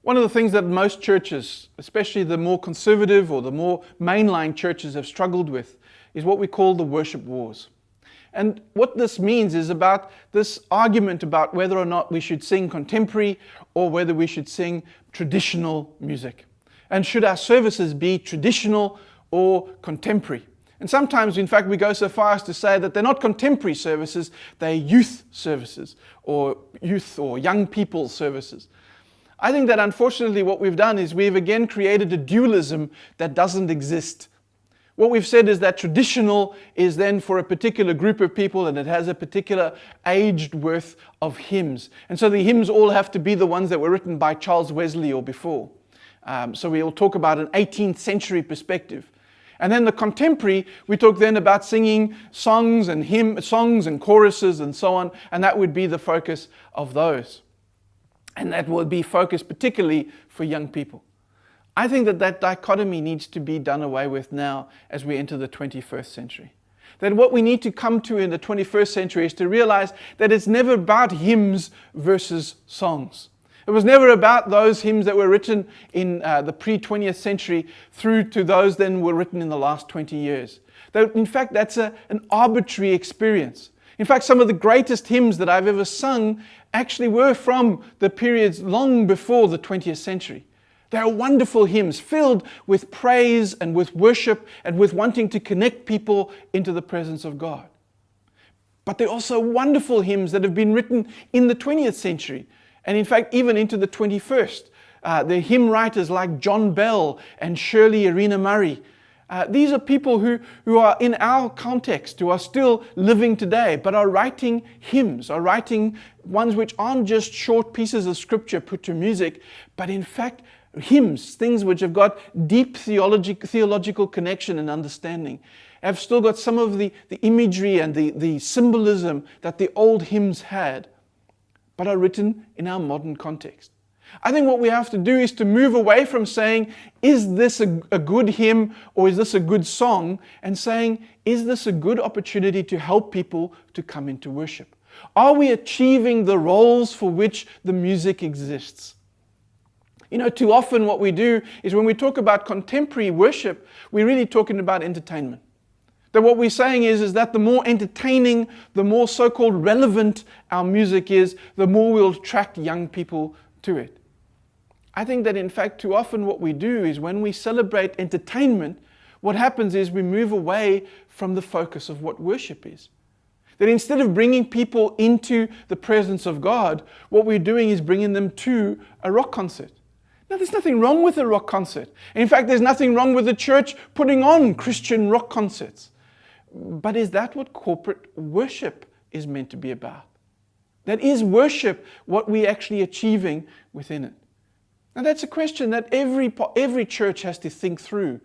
One of the things that most churches, especially the more conservative or the more mainline churches, have struggled with is what we call the worship wars. And what this means is about this argument about whether or not we should sing contemporary or whether we should sing traditional music. And should our services be traditional or contemporary? And sometimes, in fact, we go so far as to say that they're not contemporary services, they're youth services or youth or young people services. I think that unfortunately what we've done is we've again created a dualism that doesn't exist. What we've said is that traditional is then for a particular group of people and it has a particular aged worth of hymns. And so the hymns all have to be the ones that were written by Charles Wesley or before. So we'll talk about an 18th century perspective. And then the contemporary, we talk then about singing songs and choruses and so on, and that would be the focus of those. And that will be focused particularly for young people. I think that dichotomy needs to be done away with now as we enter the 21st century. That what we need to come to in the 21st century is to realize that it's never about hymns versus songs. It was never about those hymns that were written in the pre-20th century through to those then were written in the last 20 years. In fact, that's an arbitrary experience. In fact, some of the greatest hymns that I've ever sung actually were from the periods long before the 20th century. They are wonderful hymns filled with praise and with worship and with wanting to connect people into the presence of God. But they're also wonderful hymns that have been written in the 20th century and in fact even into the 21st. The hymn writers like John Bell and Shirley Arena Murray. These are people who are in our context, who are still living today, but are writing hymns, are writing ones which aren't just short pieces of scripture put to music, but in fact hymns, things which have got deep theological connection and understanding, have still got some of the imagery and the symbolism that the old hymns had, but are written in our modern context. I think what we have to do is to move away from saying, is this a good hymn or is this a good song? And saying, is this a good opportunity to help people to come into worship? Are we achieving the roles for which the music exists? You know, too often what we do is when we talk about contemporary worship, we're really talking about entertainment. That what we're saying is that the more entertaining, the more so-called relevant our music is, the more we'll attract young people to it. I think that in fact too often what we do is when we celebrate entertainment, what happens is we move away from the focus of what worship is. That instead of bringing people into the presence of God, what we're doing is bringing them to a rock concert. Now, there's nothing wrong with a rock concert. In fact, there's nothing wrong with the church putting on Christian rock concerts. But is that what corporate worship is meant to be about? That is worship what we're actually achieving within it? Now, that's a question that every church has to think through,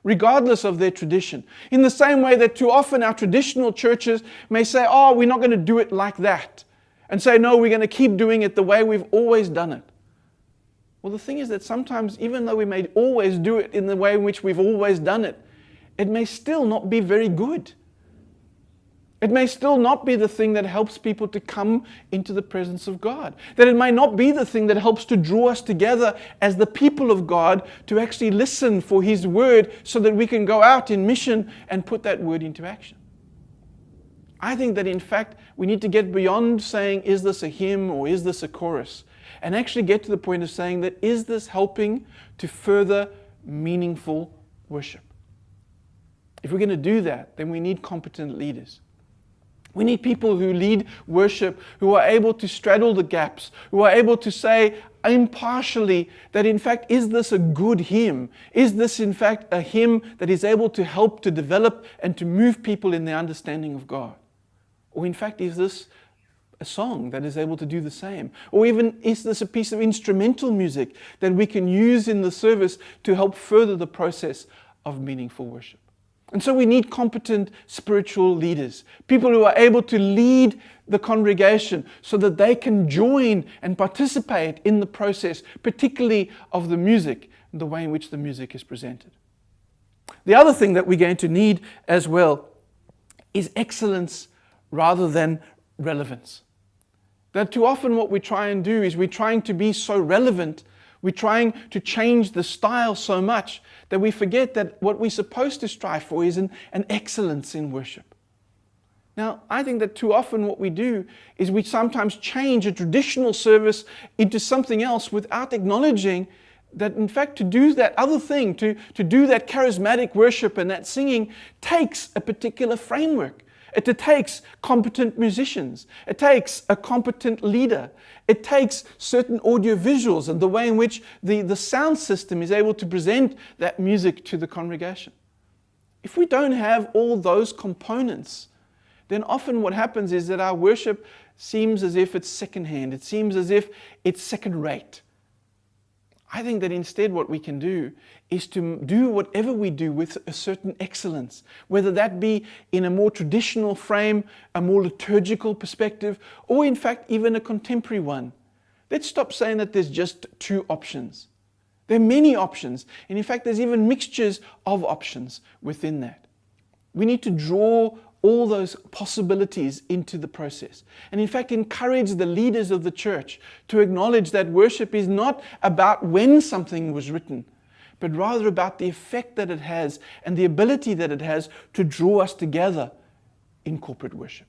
regardless of their tradition. In the same way that too often our traditional churches may say, oh, we're not going to do it like that. And say, no, we're going to keep doing it the way we've always done it. Well, the thing is that sometimes, even though we may always do it in the way in which we've always done it, it may still not be very good. It may still not be the thing that helps people to come into the presence of God. That it may not be the thing that helps to draw us together as the people of God to actually listen for His word so that we can go out in mission and put that word into action. I think that in fact we need to get beyond saying, is this a hymn or is this a chorus? And actually get to the point of saying that, is this helping to further meaningful worship? If we're going to do that, then we need competent leaders. We need people who lead worship, who are able to straddle the gaps, who are able to say impartially that in fact, is this a good hymn? Is this in fact a hymn that is able to help to develop and to move people in their understanding of God? Or in fact, is this a song that is able to do the same? Or even, is this a piece of instrumental music that we can use in the service to help further the process of meaningful worship? And so we need competent spiritual leaders, people who are able to lead the congregation so that they can join and participate in the process, particularly of the music and the way in which the music is presented. The other thing that we're going to need as well is excellence rather than relevance. That too often what we try and do is we're trying to be so relevant We're trying to change the style so much that we forget that what we're supposed to strive for is an excellence in worship. Now, I think that too often what we do is we sometimes change a traditional service into something else without acknowledging that, in fact, to do that other thing, to do that charismatic worship and that singing takes a particular framework. It takes competent musicians. It takes a competent leader. It takes certain audio visuals and the way in which the sound system is able to present that music to the congregation. If we don't have all those components, then often what happens is that our worship seems as if it's secondhand. It seems as if it's second rate. I think that instead what we can do is to do whatever we do with a certain excellence, whether that be in a more traditional frame, a more liturgical perspective, or in fact even a contemporary one. Let's stop saying that there's just two options. There are many options, and in fact there's even mixtures of options within that. We need to draw all those possibilities into the process. And in fact, encourage the leaders of the church to acknowledge that worship is not about when something was written, but rather about the effect that it has and the ability that it has to draw us together in corporate worship.